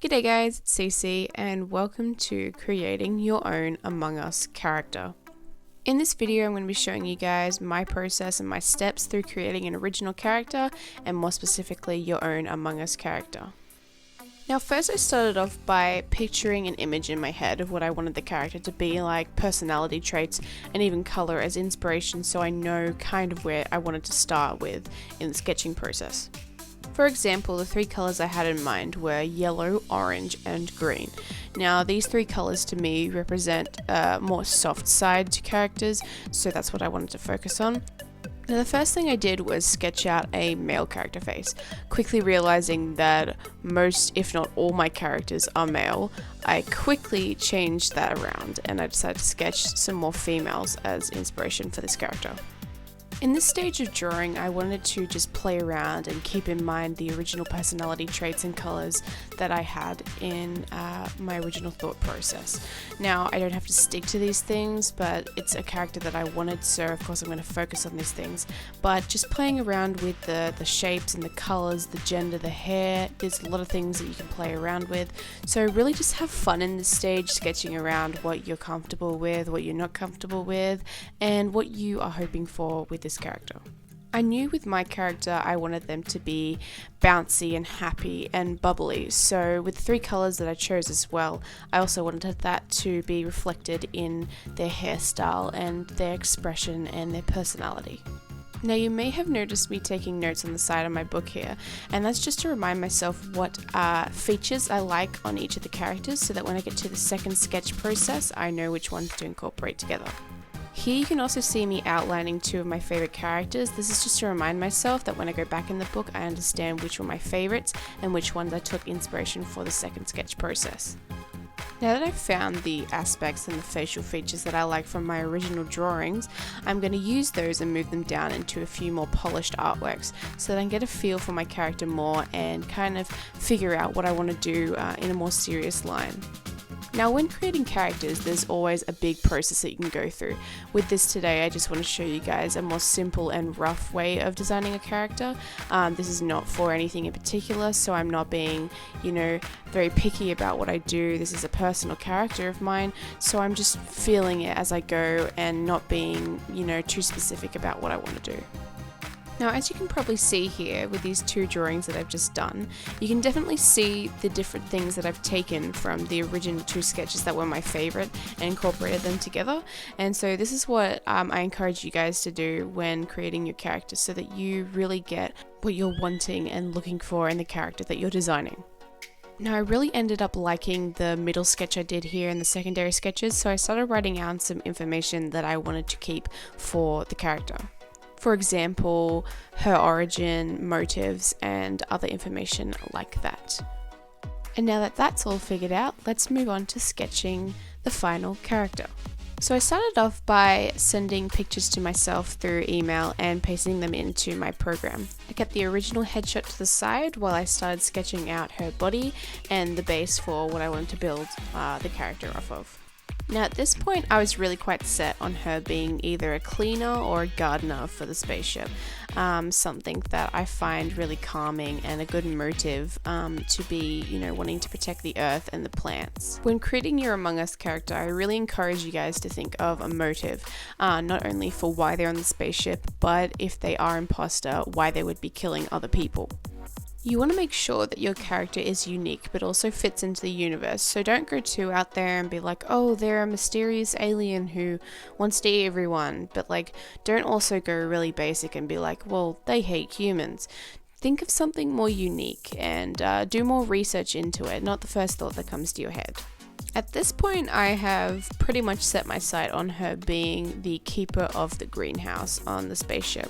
G'day guys, it's Cece and welcome to creating your own Among Us character. In this video I'm going to be showing you guys my process and my steps through creating an original character and more specifically your own Among Us character. Now first I started off by picturing an image in my head of what I wanted the character to be like, personality traits and even colour as inspiration so I know kind of where I wanted to start with in the sketching process. For example, the three colours I had in mind were yellow, orange and green. Now these three colours to me represent a more soft side to characters, so that's what I wanted to focus on. Now the first thing I did was sketch out a male character face. Quickly realising that most, if not all my characters are male, I quickly changed that around and I decided to sketch some more females as inspiration for this character. In this stage of drawing, I wanted to just play around and keep in mind the original personality traits and colours that I had in my original thought process. Now, I don't have to stick to these things, but it's a character that I wanted, so of course I'm going to focus on these things. But just playing around with the shapes and the colours, the gender, the hair, there's a lot of things that you can play around with. So really just have fun in this stage, sketching around what you're comfortable with, what you're not comfortable with, and what you are hoping for with this character. I knew with my character I wanted them to be bouncy and happy and bubbly, so with the three colours that I chose as well, I also wanted that to be reflected in their hairstyle and their expression and their personality. Now you may have noticed me taking notes on the side of my book here, and that's just to remind myself what features I like on each of the characters so that when I get to the second sketch process I know which ones to incorporate together. Here you can also see me outlining two of my favourite characters. This is just to remind myself that when I go back in the book I understand which were my favourites and which ones I took inspiration for the second sketch process. Now that I've found the aspects and the facial features that I like from my original drawings, I'm going to use those and move them down into a few more polished artworks so that I can get a feel for my character more and kind of figure out what I want to do in a more serious line. Now when creating characters, there's always a big process that you can go through. With this today, I just want to show you guys a more simple and rough way of designing a character. This is not for anything in particular, so I'm not being, very picky about what I do. This is a personal character of mine, so I'm just feeling it as I go and not being, too specific about what I want to do. Now as you can probably see here with these two drawings that I've just done, you can definitely see the different things that I've taken from the original two sketches that were my favourite and incorporated them together. And so this is what I encourage you guys to do when creating your character so that you really get what you're wanting and looking for in the character that you're designing. Now I really ended up liking the middle sketch I did here and the secondary sketches, so I started writing out some information that I wanted to keep for the character. For example, her origin, motives, and other information like that. And now that that's all figured out, let's move on to sketching the final character. So I started off by sending pictures to myself through email and pasting them into my program. I kept the original headshot to the side while I started sketching out her body and the base for what I wanted to build the character off of. Now at this point I was really quite set on her being either a cleaner or a gardener for the spaceship, something that I find really calming and a good motive to be, wanting to protect the earth and the plants. When creating your Among Us character, I really encourage you guys to think of a motive, not only for why they're on the spaceship, but if they are imposter, why they would be killing other people. You want to make sure that your character is unique but also fits into the universe, so don't go too out there and be like, oh, they're a mysterious alien who wants to eat everyone, but don't also go really basic and be like, well, they hate humans. Think of something more unique and do more research into it, not the first thought that comes to your head. At this point I have pretty much set my sight on her being the keeper of the greenhouse on the spaceship.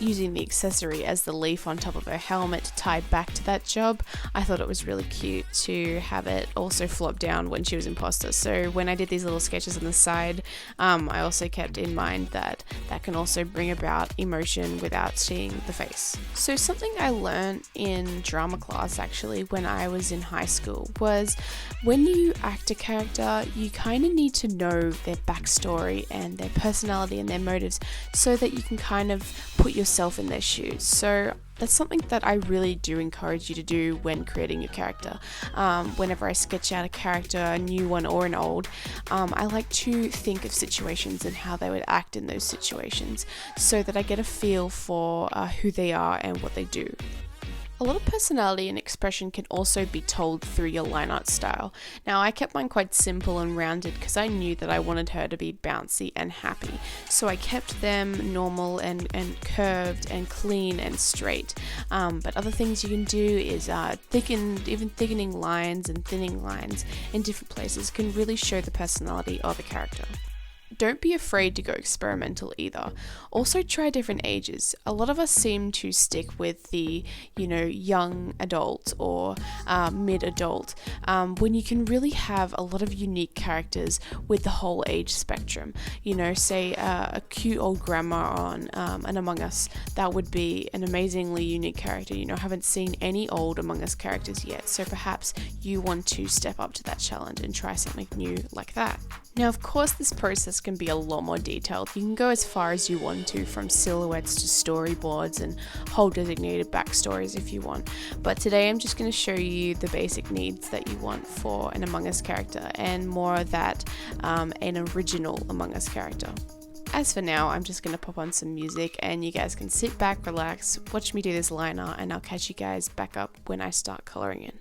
Using the accessory as the leaf on top of her helmet tied back to that job, I thought it was really cute to have it also flop down when she was imposter. So when I did these little sketches on the side, I also kept in mind that that can also bring about emotion without seeing the face. So something I learned in drama class actually when I was in high school was when you act a character, you kind of need to know their backstory and their personality and their motives so that you can kind of put yourself yourself in their shoes. So that's something that I really do encourage you to do when creating your character. Whenever I sketch out a character, a new one or an old, I like to think of situations and how they would act in those situations so that I get a feel for who they are and what they do. A lot of personality and expression can also be told through your line art style. Now, I kept mine quite simple and rounded because I knew that I wanted her to be bouncy and happy. So I kept them normal and curved and clean and straight. But other things you can do is thickening lines and thinning lines in different places can really show the personality of a character. Don't be afraid to go experimental either. Also try different ages. A lot of us seem to stick with the, young adult or mid-adult, when you can really have a lot of unique characters with the whole age spectrum. Say a cute old grandma on an Among Us, that would be an amazingly unique character. I haven't seen any old Among Us characters yet, so perhaps you want to step up to that challenge and try something new like that. Now, of course, this process can be a lot more detailed. You can go as far as you want to, from silhouettes to storyboards and whole designated backstories if you want. But today I'm just going to show you the basic needs that you want for an Among Us character, and more of that, an original Among Us character. As for now, I'm just going to pop on some music and you guys can sit back, relax, watch me do this line art, and I'll catch you guys back up when I start coloring in.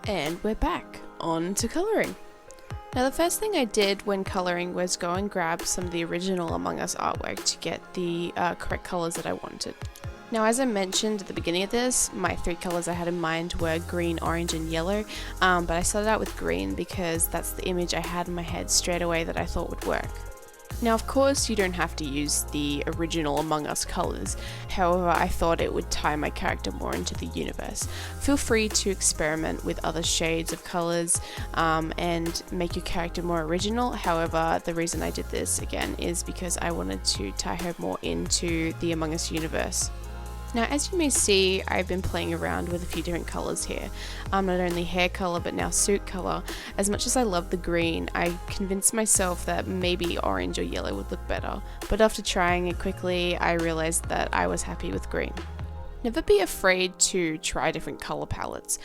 And we're back on to colouring. Now, the first thing I did when colouring was go and grab some of the original Among Us artwork to get the correct colours that I wanted. Now, as I mentioned at the beginning of this, my 3 colours I had in mind were green, orange and yellow, but I started out with green because that's the image I had in my head straight away that I thought would work. Now, of course, you don't have to use the original Among Us colours, however, I thought it would tie my character more into the universe. Feel free to experiment with other shades of colours and make your character more original. However, the reason I did this again is because I wanted to tie her more into the Among Us universe. Now, as you may see, I've been playing around with a few different colours here. Not only hair colour but now suit colour. As much as I love the green, I convinced myself that maybe orange or yellow would look better, but after trying it quickly, I realised that I was happy with green. Never be afraid to try different colour palettes.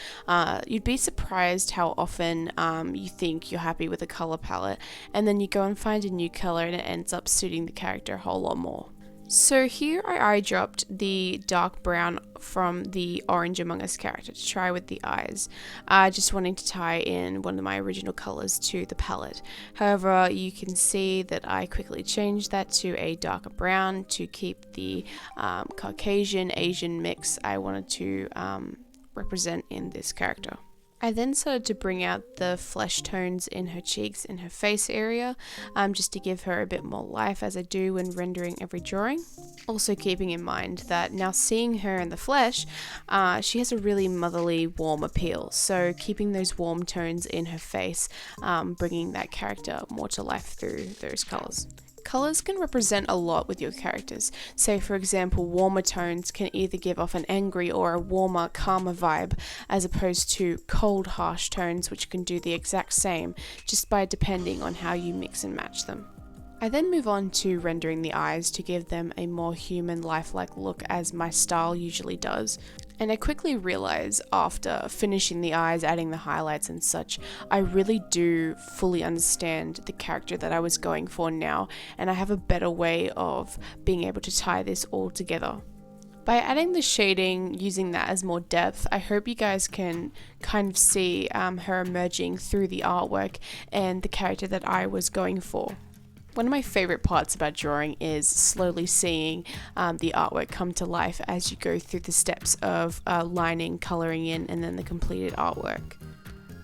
You'd be surprised how often you think you're happy with a colour palette and then you go and find a new colour and it ends up suiting the character a whole lot more. So here I dropped the dark brown from the orange Among Us character to try with the eyes, just wanting to tie in one of my original colours to the palette. However, you can see that I quickly changed that to a darker brown to keep the Caucasian Asian mix I wanted to represent in this character. I then started to bring out the flesh tones in her cheeks and her face area, just to give her a bit more life, as I do when rendering every drawing. Also keeping in mind that now seeing her in the flesh, she has a really motherly, warm appeal, so keeping those warm tones in her face, bringing that character more to life through those colours. Colours can represent a lot with your characters. Say, for example, warmer tones can either give off an angry or a warmer, calmer vibe, as opposed to cold, harsh tones which can do the exact same, just by depending on how you mix and match them. I then move on to rendering the eyes to give them a more human, lifelike look as my style usually does. And I quickly realize after finishing the eyes, adding the highlights and such, I really do fully understand the character that I was going for now, and I have a better way of being able to tie this all together. By adding the shading, using that as more depth, I hope you guys can kind of see her emerging through the artwork and the character that I was going for. One of my favorite parts about drawing is slowly seeing the artwork come to life as you go through the steps of lining, coloring in, and then the completed artwork.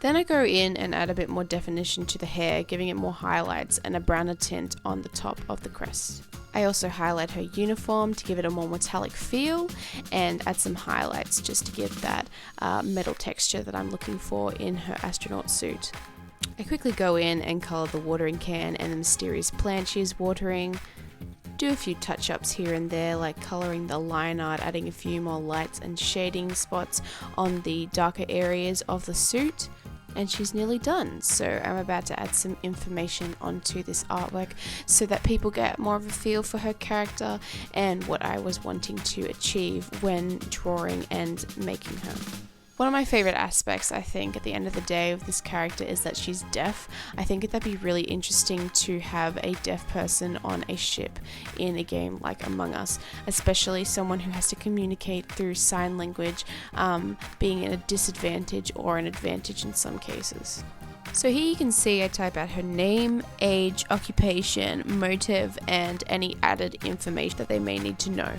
Then I go in and add a bit more definition to the hair, giving it more highlights and a browner tint on the top of the crest. I also highlight her uniform to give it a more metallic feel and add some highlights just to give that metal texture that I'm looking for in her astronaut suit. I quickly go in and colour the watering can and the mysterious plant she is watering. Do a few touch-ups here and there, like colouring the line art, adding a few more lights and shading spots on the darker areas of the suit. And she's nearly done, so I'm about to add some information onto this artwork so that people get more of a feel for her character and what I was wanting to achieve when drawing and making her. One of my favorite aspects, I think, at the end of the day of this character is that she's deaf. I think that'd be really interesting to have a deaf person on a ship in a game like Among Us, especially someone who has to communicate through sign language, being at a disadvantage or an advantage in some cases. So here you can see I type out her name, age, occupation, motive, and any added information that they may need to know.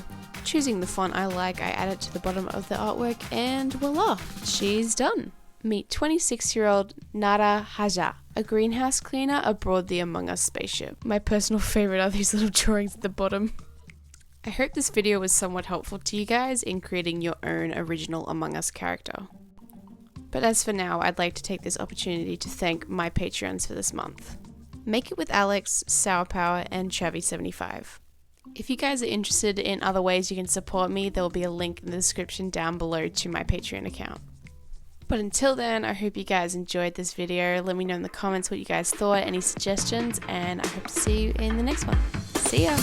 Choosing the font I like, I add it to the bottom of the artwork, and voila, she's done. Meet 26-year-old Nara Haja, a greenhouse cleaner aboard the Among Us spaceship. My personal favorite are these little drawings at the bottom. I hope this video was somewhat helpful to you guys in creating your own original Among Us character. But as for now, I'd like to take this opportunity to thank my Patreons for this month. Make It With Alex, Sour Power, and Chavi75. If you guys are interested in other ways you can support me, there will be a link in the description down below to my Patreon account. But until then, I hope you guys enjoyed this video. Let me know in the comments what you guys thought, any suggestions, and I hope to see you in the next one. See ya!